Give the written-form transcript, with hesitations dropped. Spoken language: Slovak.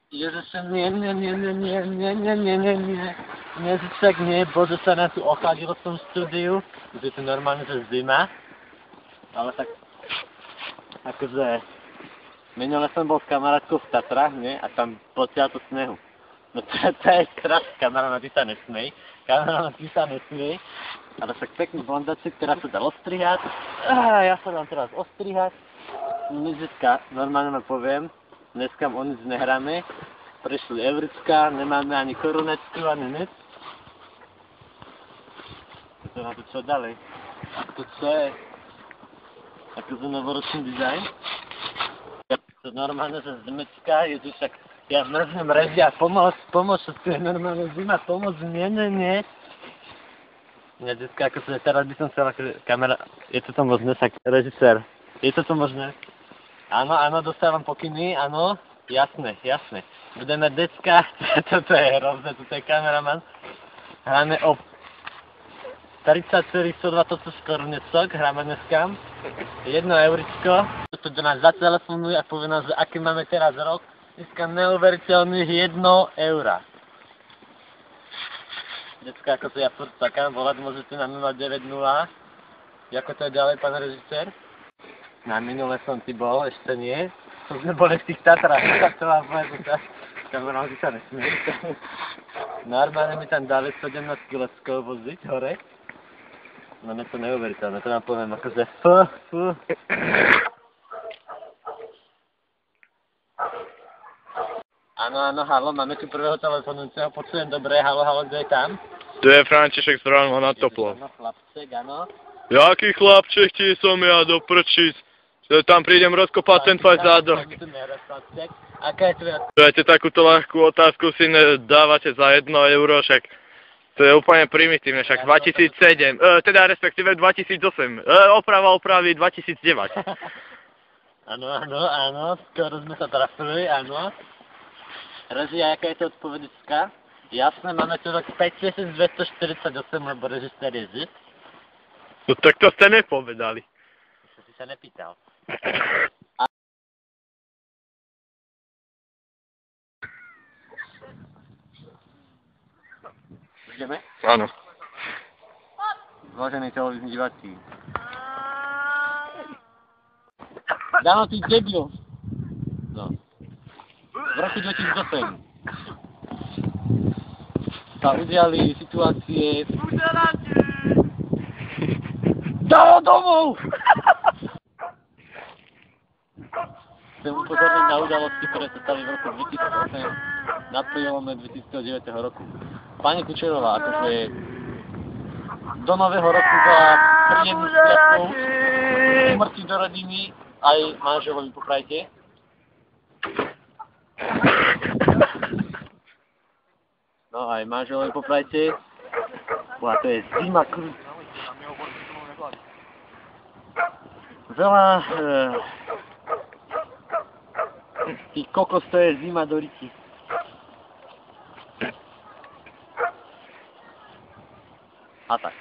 Ježiše, nie, Ježišek, nie, bože sa nás tu ochladilo v tom štúdiu, že tu normálne, že zima, ale tak, akože, minule som bol s kamarátkou v Tatrách, nie, a tam posiaľ to snehu. No to je krásne, kamarát, ty sa nesmej, ale však pekný blondaček, ktorá sa dá ostrihať, ja sa dám teraz ostrihať, dneska normálne ma poviem, dneska o nič nehráme, prišli Eurická, nemáme ani korunečku, ani nic. To na to čo ďalej? To čo je? Akože novoročný dizajn? To normálne, že zimečka, je tu však, ja mrznem režia, pomoc, to je normálne zima, pomoc, nie. Ja dneska, akože teraz by som chcel, akože kamera, je to možné, však režisér, je to možné? Áno, dostávam pokyny, áno, jasné. Budeme decka, toto je hrozné, toto je kameraman. Hráme o 30,120 korunecok, hráme dneska. 1 euricko. Toto do nás zatelefonujú a povie nás, že aký máme teraz rok. Dneska neuveriteľných 1 eura. Decka, ako to ja furt čakám, volať môžete na 090. Ako to je ďalej, pán režisér? Na minule som ty bol, ešte nie. To sme boli v tých Tatrách, tak to vám poviem, že kamerám, že sa nesmie. Normálne mi tam dali 17 kiloskov voziť hore. No ne to neuveriteľné, to vám poviem akože fú. Áno, halo, máme tu prvého telefonujúceho, počujem dobre, halo, kto je tam? To je František z Vranova na Toplo. Áno, chlapček, áno. Jaký chlapček ti som ja do prčíc? Že tam prídem rozkopať ten tvoj zádok. Aká je tvoja... Dajte takúto ľahkú otázku, si nedávate za 1 euro, však to je úplne primitívne, však 2007, teda respektíve 2008, opravy 2009. Áno, skoro sme sa trafili, áno. Režia, aká je to odpovedická? Jasné, máme tu rok 5248, lebo režisér je Žid. No tak to ste nepovedali. To si sa nepýtal. Ideme? Áno. Vážení televízni diváci. Dano, ty debil. No. V roku 2008 sa udiali situácie... Dano domov! Chcem upozorniť na udalosti, ktoré sa stali v roku 2008 na prelome 2009 roku. Pani Kučerová, akože do nového roku za príjemných sviatkov, umrtí do rodiny, aj manželovi poprajte. No aj manželovi poprajte. A to je zima krv. Veľa... Ty kokos, to je zima do riti. A tak.